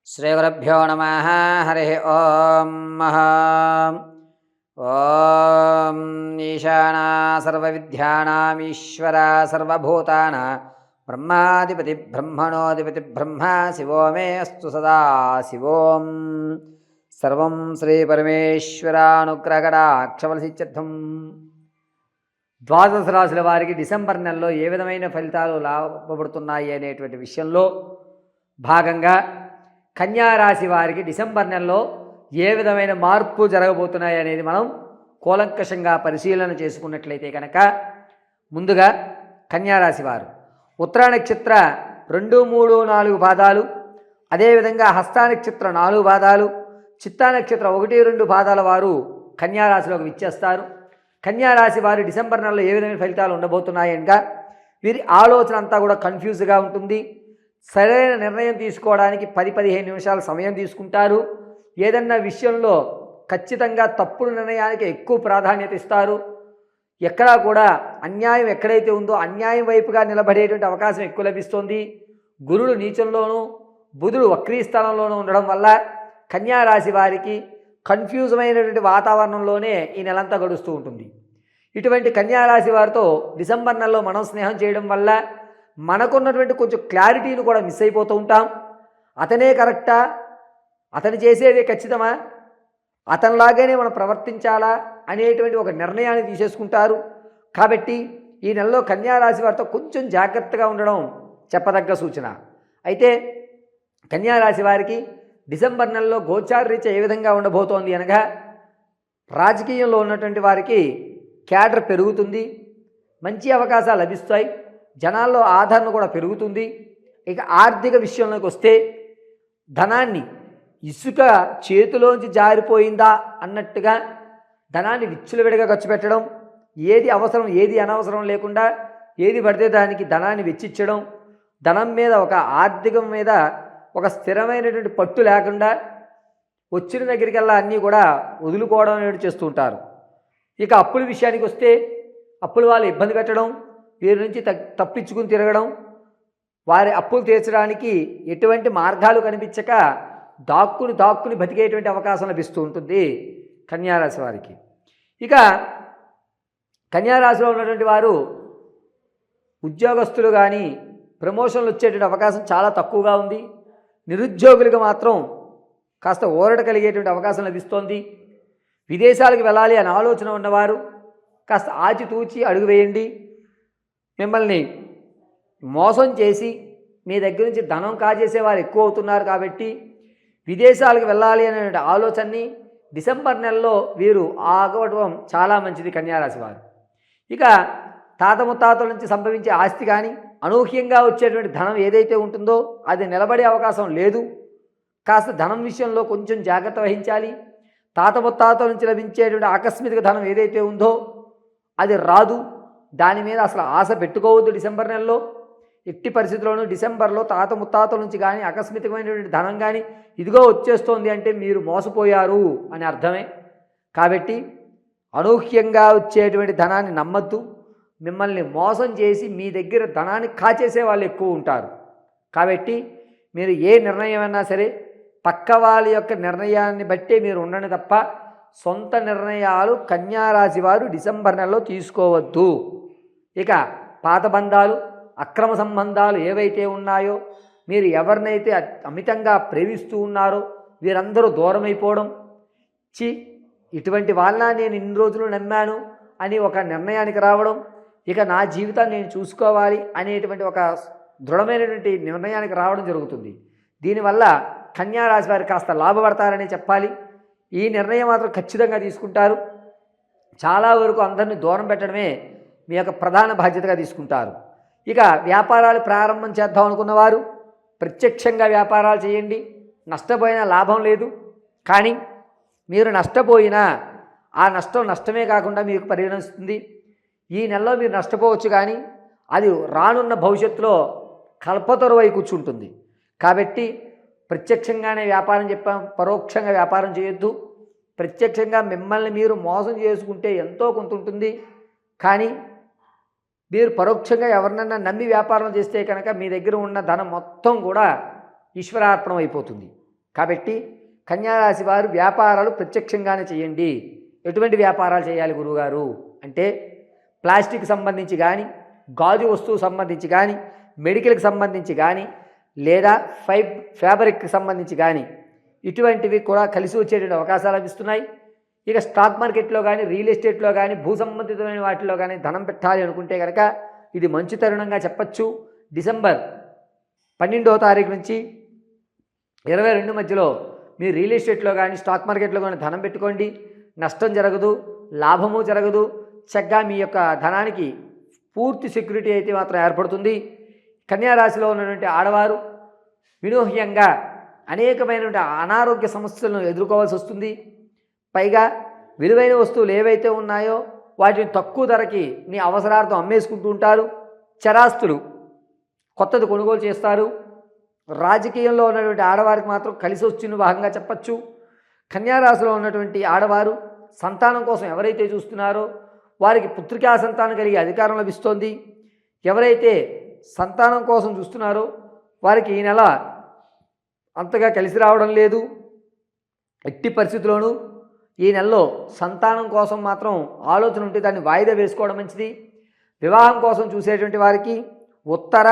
श्रीगुरुभ्यो नमः। हरिः ओं। ओं ईशाना सर्वविद्यानामीश्वरा सर्वभूतानां ब्रह्माधिपति ब्रह्मणोऽधिपति ब्रह्मा शिवो मे अस्तु सदा शिवों। सर्वं శ్రీపరమేశ్వరానుగ్రహకటాక్షఫలసిద్ధ్యం. ద్వాదశ రాశుల వారికి డిసెంబర్ నెలలో ఏ విధమైన ఫలితాలు లాభపడుతున్నాయి అనేటువంటి విషయంలో భాగంగా కన్యారాశి వారికి డిసెంబర్ నెలలో ఏ విధమైన మార్పు జరగబోతున్నాయి అనేది మనం కూలంకషంగా పరిశీలన చేసుకున్నట్లయితే కనుక, ముందుగా కన్యారాశి వారు ఉత్తరా నక్షత్ర 2, 3, 4 పాదాలు, అదేవిధంగా హస్త నక్షత్ర 4 పాదాలు, చిత్తా నక్షత్ర 1, 2 పాదాల వారు కన్యారాశిలోకి విచ్చేస్తారు. కన్యారాశి వారి డిసెంబర్ నెలలో ఏ విధమైన ఫలితాలు ఉండబోతున్నాయి అనగా, వీరి ఆలోచన అంతా కూడా కన్ఫ్యూజ్గా ఉంటుంది. సరైన నిర్ణయం తీసుకోవడానికి 10-15 నిమిషాల సమయం తీసుకుంటారు. ఏదన్నా విషయంలో ఖచ్చితంగా తప్పుడు నిర్ణయానికి ఎక్కువ ప్రాధాన్యత ఇస్తారు. ఎక్కడా కూడా అన్యాయం ఎక్కడైతే ఉందో అన్యాయం వైపుగా నిలబడేటువంటి అవకాశం ఎక్కువ లభిస్తుంది. గురుడు నీచంలోనూ బుధుడు వక్రీ స్థానంలోనూ ఉండడం వల్ల కన్యారాశి వారికి కన్ఫ్యూజ్ అయినటువంటి వాతావరణంలోనే ఈ నెలంతా గడుస్తూ ఉంటుంది. ఇటువంటి కన్యారాశి వారితో డిసెంబర్ నెలలో మనం స్నేహం చేయడం వల్ల మనకున్నటువంటి కొంచెం క్లారిటీని కూడా మిస్ అయిపోతూ ఉంటాం. అతనే కరెక్టా, అతను చేసేదే ఖచ్చితమా, అతనిలాగానే మనం ప్రవర్తించాలా అనేటువంటి ఒక నిర్ణయాన్ని తీసేసుకుంటారు. కాబట్టి ఈ నెలలో కన్యారాశి వారితో కొంచెం జాగ్రత్తగా ఉండడం చెప్పదగ్గ సూచన. అయితే కన్యారాశి వారికి డిసెంబర్ నెలలో గోచార రీత్యా ఏ విధంగా ఉండబోతోంది అనగా, రాజకీయంలో ఉన్నటువంటి వారికి క్యాడర్ పెరుగుతుంది, మంచి అవకాశాలు లభిస్తాయి, జనాల్లో ఆదరణ కూడా పెరుగుతుంది. ఇక ఆర్థిక విషయంలోకి వస్తే ధనాన్ని ఇసుక చేతిలోంచి జారిపోయిందా అన్నట్టుగా ధనాన్ని విచ్చలవిడిగా ఖర్చు పెట్టడం, ఏది అవసరం ఏది అనవసరం లేకుండా ఏది పడితే దానికి ధనాన్ని వెచ్చించడం, ధనం మీద ఒక ఆర్థికం మీద ఒక స్థిరమైనటువంటి పట్టు లేకుండా వచ్చిన దగ్గరికల్లా అన్నీ కూడా వదులుకోవడం అనేది చేస్తూ ఉంటారు. ఇక అప్పుల విషయానికి వస్తే అప్పులు వాళ్ళు ఇబ్బంది పెట్టడం, వీరి నుంచి తప్పించుకుని తిరగడం, వారి అప్పులు తీర్చడానికి ఎటువంటి మార్గాలు కనిపించక దాక్కుని బతికేటువంటి అవకాశం లభిస్తూ ఉంటుంది కన్యారాశి వారికి. ఇక కన్యారాశిలో ఉన్నటువంటి వారు ఉద్యోగస్తులు కానీ ప్రమోషన్లు వచ్చేటువంటి అవకాశం చాలా తక్కువగా ఉంది. నిరుద్యోగులకు మాత్రం కాస్త ఊరట కలిగేటువంటి అవకాశం లభిస్తోంది. విదేశాలకు వెళ్ళాలి అనే ఆలోచన ఉన్నవారు కాస్త ఆచితూచి అడుగు వేయండి. మిమ్మల్ని మోసం చేసి మీ దగ్గర నుంచి ధనం కాజేసేవారు ఎక్కువ అవుతున్నారు. కాబట్టి విదేశాలకు వెళ్ళాలి అనే ఆలోచనని డిసెంబర్ నెలలో వీరు ఆగవడం చాలా మంచిది కన్యారాశి వారు. ఇక తాత ముత్తాతల నుంచి సంభవించే ఆస్తి కానీ అనూహ్యంగా వచ్చేటువంటి ధనం ఏదైతే ఉంటుందో అది నిలబడే అవకాశం లేదు. కాస్త ధనం విషయంలో కొంచెం జాగ్రత్త వహించాలి. తాత ముత్తాతల నుంచి లభించేటువంటి ఆకస్మిక ధనం ఏదైతే ఉందో అది రాదు. దాని మీద అసలు ఆశ పెట్టుకోవద్దు డిసెంబర్ నెలలో. ఎట్టి పరిస్థితుల్లోనూ డిసెంబర్లో తాత ముత్తాతల నుంచి కానీ ఆకస్మికమైనటువంటి ధనం కానీ ఇదిగో వచ్చేస్తోంది అంటే మీరు మోసపోయారు అని అర్థమే. కాబట్టి అనూహ్యంగా వచ్చేటువంటి ధనాన్ని నమ్మద్దు. మిమ్మల్ని మోసం చేసి మీ దగ్గర ధనాన్ని కాచేసే వాళ్ళు ఎక్కువ ఉంటారు. కాబట్టి మీరు ఏ నిర్ణయమైనా సరే పక్క వాళ్ళ యొక్క నిర్ణయాన్ని బట్టే మీరు ఉండండి తప్ప సొంత నిర్ణయాలు కన్యారాశి వారు డిసెంబర్ నెలలో తీసుకోవద్దు. ఇక పాత బంధాలు అక్రమ సంబంధాలు ఏవైతే ఉన్నాయో, మీరు ఎవరినైతే అమితంగా ప్రేమిస్తూ ఉన్నారో వీరందరూ దూరమైపోవడం, ఇటువంటి వాళ్ళ నేను ఇన్ని రోజులు నమ్మాను అని ఒక నిర్ణయానికి రావడం, ఇక నా జీవితాన్ని నేను చూసుకోవాలి అనేటువంటి ఒక దృఢమైనటువంటి నిర్ణయానికి రావడం జరుగుతుంది. దీనివల్ల కన్యారాశి వారు కాస్త లాభపడతారని చెప్పాలి. ఈ నిర్ణయం మాత్రం ఖచ్చితంగా తీసుకుంటారు. చాలా వరకు అందరినీ దూరం పెట్టడమే మీ యొక్క ప్రధాన బాధ్యతగా తీసుకుంటారు. ఇక వ్యాపారాలు ప్రారంభం చేద్దాం అనుకున్నవారు ప్రత్యక్షంగా వ్యాపారాలు చేయండి. నష్టపోయినా లాభం లేదు. కానీ మీరు నష్టపోయినా ఆ నష్టం నష్టమే కాకుండా మీకు పరిగణిస్తుంది. ఈ నెలలో మీరు నష్టపోవచ్చు, కానీ అది రానున్న భవిష్యత్తులో కల్పతరువై కూర్చుంటుంది. కాబట్టి ప్రత్యక్షంగానే వ్యాపారం చెప్పాం, పరోక్షంగా వ్యాపారం చేయొద్దు. ప్రత్యక్షంగా మిమ్మల్ని మీరు మోసం చేసుకుంటే ఎంతో కొంత ఉంటుంది, కానీ మీరు పరోక్షంగా ఎవరినన్నా నమ్మి వ్యాపారం చేస్తే కనుక మీ దగ్గర ఉన్న ధనం మొత్తం కూడా ఈశ్వరార్పణం అయిపోతుంది. కాబట్టి కన్యారాశి వారు వ్యాపారాలు ప్రత్యక్షంగానే చేయండి. ఎటువంటి వ్యాపారాలు చేయాలి గురువుగారు అంటే, ప్లాస్టిక్ సంబంధించి కానీ, గాజు వస్తువు సంబంధించి కానీ, మెడికల్కి సంబంధించి కానీ, లేదా ఫ్యాబ్రిక్కి సంబంధించి కానీ, ఇటువంటివి కూడా కలిసి వచ్చేటువంటి అవకాశాలు లభిస్తున్నాయి. ఇక స్టాక్ మార్కెట్లో కానీ, రియల్ ఎస్టేట్లో కానీ, భూ సంబంధితమైన వాటిలో కానీ ధనం పెట్టాలి అనుకుంటే కనుక ఇది మంచి తరుణంగా చెప్పచ్చు. డిసెంబర్ 12వ తారీఖు నుంచి 22 మధ్యలో మీరు రియల్ ఎస్టేట్లో కానీ, స్టాక్ మార్కెట్లో కానీ ధనం పెట్టుకోండి. నష్టం జరగదు, లాభము జరగదు. చక్కగా మీ యొక్క ధనానికి పూర్తి సెక్యూరిటీ అయితే మాత్రం ఏర్పడుతుంది. కన్యారాశిలో ఉన్నటువంటి ఆడవారు వినూహ్యంగా అనేకమైనటువంటి అనారోగ్య సమస్యలను ఎదుర్కోవాల్సి వస్తుంది. పైగా విలువైన వస్తువులు ఏవైతే ఉన్నాయో వాటిని తక్కువ ధరకి మీ అవసరార్థం అమ్మేసుకుంటూ ఉంటారు. చరాస్తులు కొత్తది కొనుగోలు చేస్తారు. రాజకీయంలో ఉన్నటువంటి ఆడవారికి మాత్రం కలిసి వచ్చిన భాగంగా చెప్పచ్చు. కన్యారాశిలో ఉన్నటువంటి ఆడవారు సంతానం కోసం ఎవరైతే చూస్తున్నారో వారికి పుత్రికా సంతానం కలిగే అధికారం లభిస్తోంది. ఎవరైతే సంతానం కోసం చూస్తున్నారో వారికి ఈ నెల అంతగా కలిసి రావడం లేదు. ఎట్టి పరిస్థితుల్లోనూ ఈ నెలలో సంతానం కోసం మాత్రం ఆలోచన ఉంటే దాన్ని వాయిదా వేసుకోవడం మంచిది. వివాహం కోసం చూసేటువంటి వారికి ఉత్తర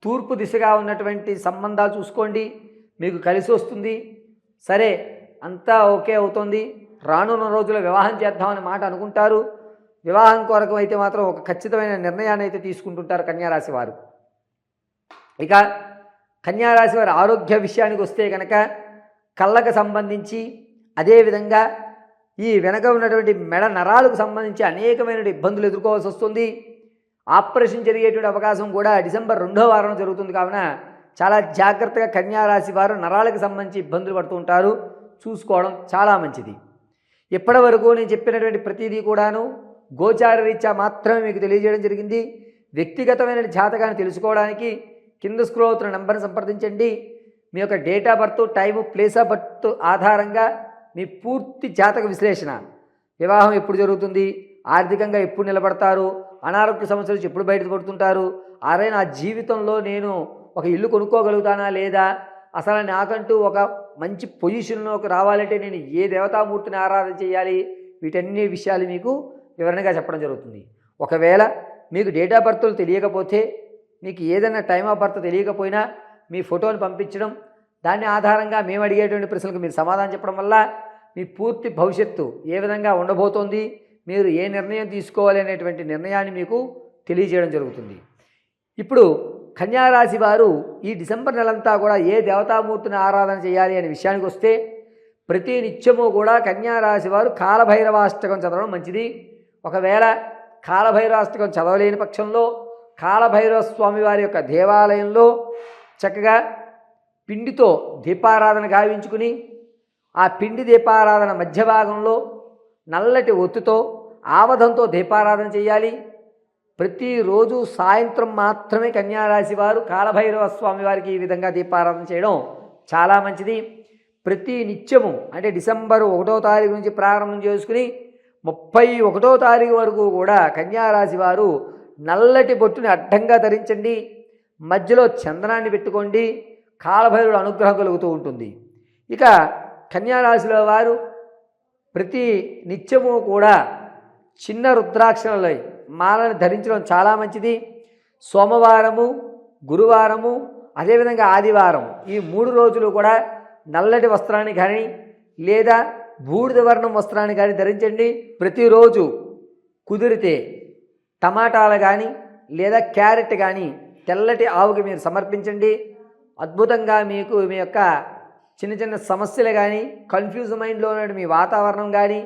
తూర్పు దిశగా ఉన్నటువంటి సంబంధాలు చూసుకోండి, మీకు కలిసి వస్తుంది. సరే అంతా ఓకే అవుతుంది, రానున్న రోజుల్లో వివాహం చేద్దామని మాట అనుకుంటారు. వివాహం కొరకు అయితే మాత్రం ఒక ఖచ్చితమైన నిర్ణయాన్ని అయితే తీసుకుంటుంటారు కన్యారాశి వారు. ఇక కన్యారాశి వారి ఆరోగ్య విషయానికి వస్తే కనుక కళ్ళకు సంబంధించి, అదేవిధంగా ఈ వెనక ఉన్నటువంటి మెడ నరాలకు సంబంధించి అనేకమైన ఇబ్బందులు ఎదుర్కోవాల్సి వస్తుంది. ఆపరేషన్ జరిగేటువంటి అవకాశం కూడా డిసెంబర్ 2వ వారం జరుగుతుంది. కావున చాలా జాగ్రత్తగా కన్యారాశి వారు నరాలకు సంబంధించి ఇబ్బందులు పడుతూ ఉంటారు, చూసుకోవడం చాలా మంచిది. ఇప్పటి వరకు నేను చెప్పినటువంటి ప్రతిదీ కూడాను గోచార రీత్యా మాత్రమే మీకు తెలియజేయడం జరిగింది. వ్యక్తిగతమైన జాతకాన్ని తెలుసుకోవడానికి కింద స్క్రోల్ అవుతున్న నెంబర్ని సంప్రదించండి. మీ యొక్క date of birth, time, place of birth ఆధారంగా మీ పూర్తి జాతక విశ్లేషణ, వివాహం ఎప్పుడు జరుగుతుంది, ఆర్థికంగా ఎప్పుడు నిలబడతారు, అనారోగ్య సమస్యల నుంచి ఎప్పుడు బయటపడుతుంటారు, అరే నా జీవితంలో నేను ఒక ఇల్లు కొనుక్కోగలుగుతానా లేదా, అసలు నాకంటూ ఒక మంచి పొజిషన్లోకి రావాలంటే నేను ఏ దేవతామూర్తిని ఆరాధన చేయాలి, వీటన్ని విషయాలు మీకు వివరణగా చెప్పడం జరుగుతుంది. ఒకవేళ మీకు డేట్ ఆఫ్ బర్త్లు తెలియకపోతే, మీకు ఏదైనా టైమ్ ఆఫ్ బర్త్ తెలియకపోయినా మీ ఫోటోని పంపించడం, దాన్ని ఆధారంగా మేము అడిగేటువంటి ప్రశ్నలకు మీరు సమాధానం చెప్పడం వల్ల మీ పూర్తి భవిష్యత్తు ఏ విధంగా ఉండబోతోంది, మీరు ఏ నిర్ణయం తీసుకోవాలి అనేటువంటి నిర్ణయాన్ని మీకు తెలియజేయడం జరుగుతుంది. ఇప్పుడు కన్యారాశి వారు ఈ డిసెంబర్ నెలంతా కూడా ఏ దేవతామూర్తిని ఆరాధన చేయాలి అనే విషయానికి వస్తే, ప్రతి నిత్యము కూడా కన్యారాశి వారు కాలభైరవాష్టకం చదవడం మంచిది. ఒకవేళ కాలభైరవాష్టకం చదవలేని పక్షంలో కాలభైరవ స్వామి వారి యొక్క దేవాలయంలో చక్కగా పిండితో దీపారాధన గావించుకుని, ఆ పిండి దీపారాధన మధ్య భాగంలో నల్లటి ఒత్తుతో ఆవధంతో దీపారాధన చేయాలి. ప్రతిరోజు సాయంత్రం మాత్రమే కన్యారాశి వారు కాలభైరవ స్వామి వారికి ఈ విధంగా దీపారాధన చేయడం చాలా మంచిది. ప్రతి నిత్యము అంటే డిసెంబర్ 1వ తారీఖు నుంచి ప్రారంభం చేసుకుని 31వ తారీఖు వరకు కూడా కన్యారాశి వారు నల్లటి బొట్టుని అడ్డంగా ధరించండి, మధ్యలో చందనాన్ని పెట్టుకోండి, కాలభైరవుడు అనుగ్రహం కలుగుతూ ఉంటుంది. ఇక కన్యారాశిలో వారు ప్రతి నిత్యము కూడా చిన్న రుద్రాక్షల మాలను ధరించడం చాలా మంచిది. సోమవారము, గురువారము, అదేవిధంగా ఆదివారం ఈ 3 రోజులు కూడా నల్లటి వస్త్రాన్ని కానీ లేదా బూడిద వర్ణం వస్త్రాన్ని కానీ ధరించండి. ప్రతిరోజు కుదిరితే టమాటాలు కానీ లేదా క్యారెట్ కానీ తెల్లటి ఆవుకి మీరు సమర్పించండి. అద్భుతంగా మీకు మీ యొక్క చిన్న చిన్న సమస్యలు కానీ, కన్ఫ్యూజ్ మైండ్లో ఉన్న మీ వాతావరణం కానీ,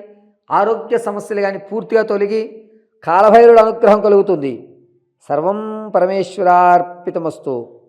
ఆరోగ్య సమస్యలు కానీ పూర్తిగా తొలగి కాలభైరవుడు అనుగ్రహం కలుగుతుంది. సర్వం పరమేశ్వరార్పితమస్తు.